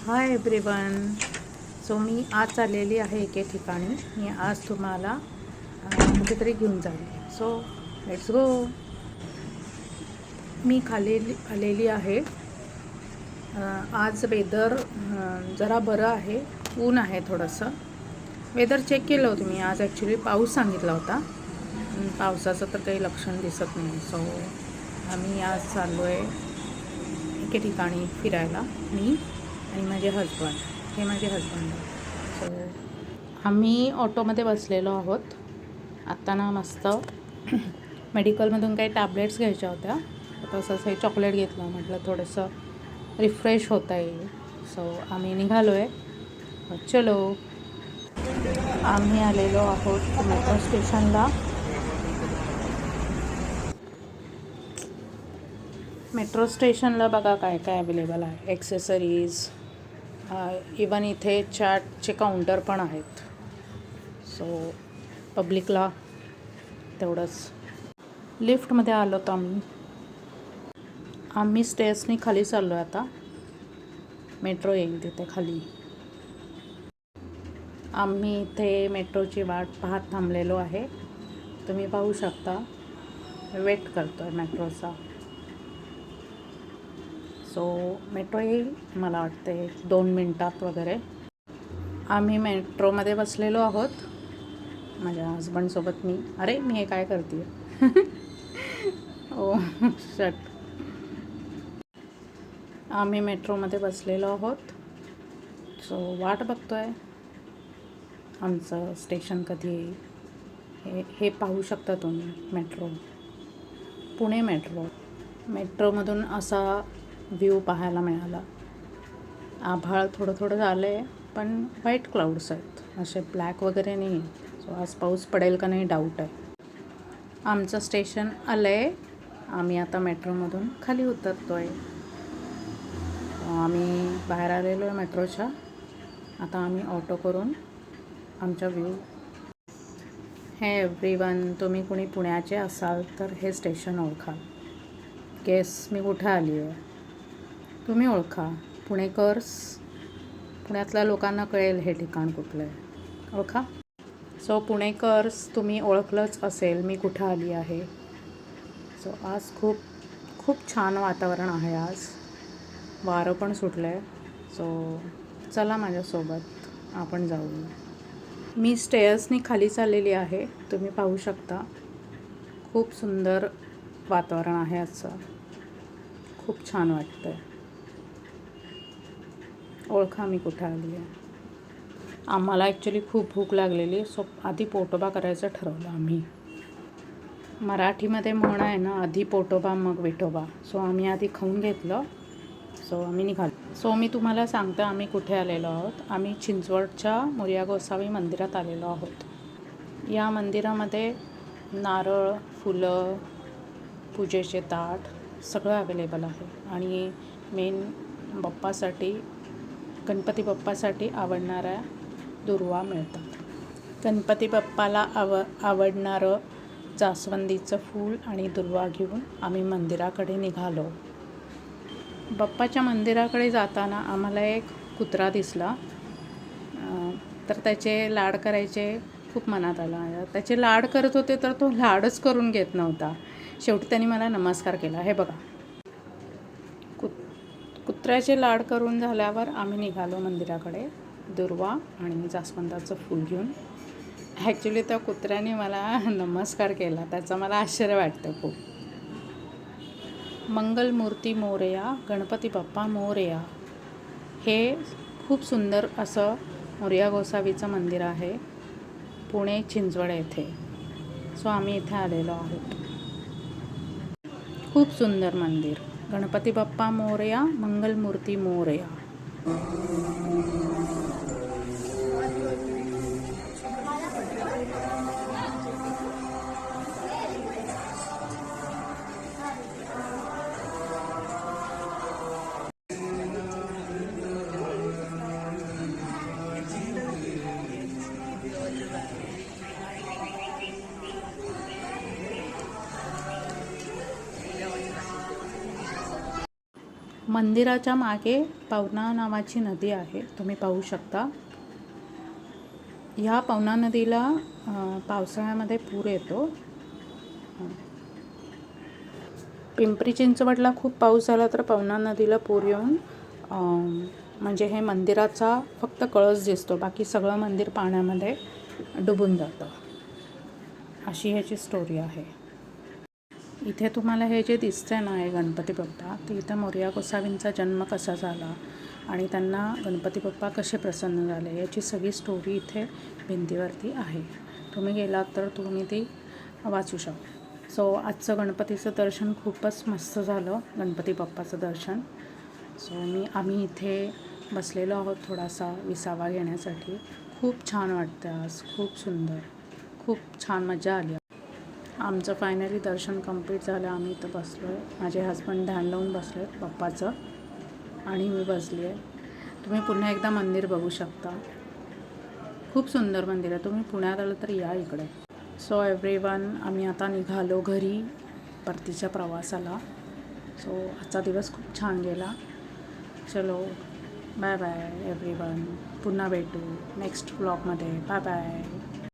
Hi everyone. So मी आज चाललेली आहे एके ठिकाणी. मी आज तुम्हाला कुठेतरी घेऊन जाईल. So let's go. मी खाली आलेली आहे. आज वेदर जरा बरं आहे, ऊन आहे थोडंसं. वेदर चेक केलं होतं मी. आज ॲक्च्युली पाऊस सांगितला होता. पावसाचं तर काही लक्षण दिसत नाही. सो आम्ही आज चाललो आहे एके ठिकाणी फिरायला, मी आणि माझे हजबंड. हे माझे हजबंड आहे. सो आम्ही ऑटोमध्ये बसलेलो आहोत. आत्ता ना मस्त मेडिकलमधून काही टॅबलेट्स घ्यायच्या होत्या. तसंच हे चॉकलेट घेतलं. म्हटलं थोडंसं रिफ्रेश होता येईल. सो आम्ही निघालो आहे. चलो. आम्ही आलेलो आहोत मेट्रो स्टेशनला. मेट्रो स्टेशनला बघा काय काय अवेलेबल आहे. ॲक्सेसरीज, इवन इथे चॅटचे काउंटर पण आहेत. सो पब्लिकला तेवढंच. लिफ्टमध्ये आलो तर आम्ही स्टेअर्सनी खाली चाललो आहे आता. मेट्रो येईल तिथे खाली. आम्ही इथे मेट्रोची वाट पाहत थांबलेलो आहे. तुम्ही पाहू शकता, वेट करतो आहे मेट्रोचा. सो मेट्रो येईल मला वाटते 2 मिनटात वगैरे. आम्ही मेट्रोमध्ये बसलेलो आहोत माझ्या हजबंडसोबत. मी हे काय करते ओ शट. आम्ही मेट्रोमध्ये बसलेलो आहोत. सो वाट बघतो आहे आमचं स्टेशन कधी येईल. हे पाहू शकता तुम्ही. Metro, Pune metro. मेट्रोमधून असा व्ह्यू पाहायला मिळाला. आभाळ थोडं थोडं झालं आहे, पण व्हाईट क्लाउड्स आहेत, असे ब्लॅक वगैरे नाही. सो आज पाऊस पडेल का नाही डाऊट आहे. आमचं स्टेशन आलं आहे. आम्ही आता मेट्रोमधून खाली उतरतो आहे. आम्ही बाहेर आलेलो आहे मेट्रोच्या. आता आम्ही ऑटो करून आमचा व्ह्यू. हे एव्हरीवन, तुम्ही कुणी पुण्याचे असाल तर हे स्टेशन ओळखा. गेस मी कुठे आली आहे. तुम्ही ओळखा. पुणेकर्स, पुण्यातल्या लोकांना कळेल हे ठिकाण कुठलं आहे. ओळखा. सो पुणेकर्स, तुम्ही ओळखलंच असेल मी कुठं आली आहे. सो आज खूप खूप छान वातावरण आहे. आज वारं पण सुटलं आहे. सो चला माझ्यासोबत आपण जाऊ. मी स्टेअर्सनी खाली चाललेली आहे. तुम्ही पाहू शकता. खूप सुंदर वातावरण आहे आजचं. खूप छान वाटतं आहे. ओळखा मी कुठं आली आहे. आम्हाला ॲक्च्युली खूप भूक लागलेली. सो आधी पोटोबा करायचं ठरवलं आम्ही. मराठीमध्ये म्हण आहे ना, आधी पोटोबा मग विठोबा. सो आम्ही आधी खाऊन घेतलं. सो आम्ही निघालो. सो मी तुम्हाला सांगते आम्ही कुठे आलेलो आहोत. आम्ही चिंचवडच्या मोरया गोसावी मंदिरात आलेलो आहोत. या मंदिरामध्ये नारळ, फुलं, पूजेचे ताट सगळं अवेलेबल आहे. आणि मेन गणपती बाप्पासाठी आवडणाऱ्या दुर्वा मिळतात. गणपती बाप्पाला आवडणारं जास्वंदीचं फूल आणि दुर्वा घेऊन आम्ही मंदिराकडे निघालो. बाप्पाच्या मंदिराकडे जाताना आम्हाला एक कुत्रा दिसला. तर त्याचे लाड करायचे खूप मनात आलं. त्याचे लाड करत होते तर तो लाडच करून घेत नव्हता. शेवटी त्यांनी मला नमस्कार केला. हे बघा. कुत्र्याचे लाड करून झाल्यावर आम्ही निघालो मंदिराकडे दुर्वा आणि जास्वंदाचं फूल घेऊन. ॲक्च्युली त्या कुत्र्याने मला नमस्कार केला. त्याचं मला आश्चर्य वाटतं खूप. मंगलमूर्ती मोरया, गणपती बाप्पा मोरया. हे खूप सुंदर असं मोरया गोसावीचं मंदिर आहे पुणे चिंचवड येथे. सो आम्ही इथे आलेलो आहोत. खूप सुंदर मंदिर. गणपती बाप्पा मोरया, मंगलमूर्ती मोरया. मंदिराच्या मागे पवना नावाची नदी आहे, तुम्ही पाहू शकता. ह्या पवना नदीला पावसाळ्यामध्ये पूर येतो. पिंपरी चिंचवडला खूप पाऊस झाला तर पवना नदीला पूर येऊन म्हणजे हे मंदिराचा फक्त कळस दिसतो, बाकी सगळं मंदिर पाण्यामध्ये डुबून जातं. अशी ह्याची स्टोरी आहे. इथे तुम्हाला हे जे दिसतंय ना, हे गणपती बाप्पा, तर इथं मोरया गोसावींचा जन्म कसा झाला आणि त्यांना गणपती बाप्पा कसे प्रसन्न झाले याची सगळी स्टोरी इथे भिंतीवरती आहे. तुम्ही गेलात तर तुम्ही ती वाचू शकता. सो आजचं गणपतीचं दर्शन खूपच मस्त झालं, गणपती बाप्पाचं दर्शन. सो आम्ही इथे बसलेलो आहोत थोडासा विसावा घेण्यासाठी. खूप छान वाटतं आज, खूप सुंदर, खूप छान मजा आली. आमचं फायनली दर्शन कंप्लीट झालं. आम्ही इथं बसलो आहे. माझे हस्बंड ध्यान लावून बसले आहेत बाप्पाचं आणि मी बसली आहे. तुम्ही पुन्हा एकदा मंदिर बघू शकता. खूप सुंदर मंदिर आहे. तुम्ही पुण्यात आलं तर या इकडे. सो एव्हरीवन, आम्ही आता निघालो घरी परतीच्या प्रवासाला. सो आजचा दिवस खूप छान गेला. चलो बाय बाय एव्हरीवन. पुन्हा भेटू नेक्स्ट व्लॉगमध्ये. Bye bye.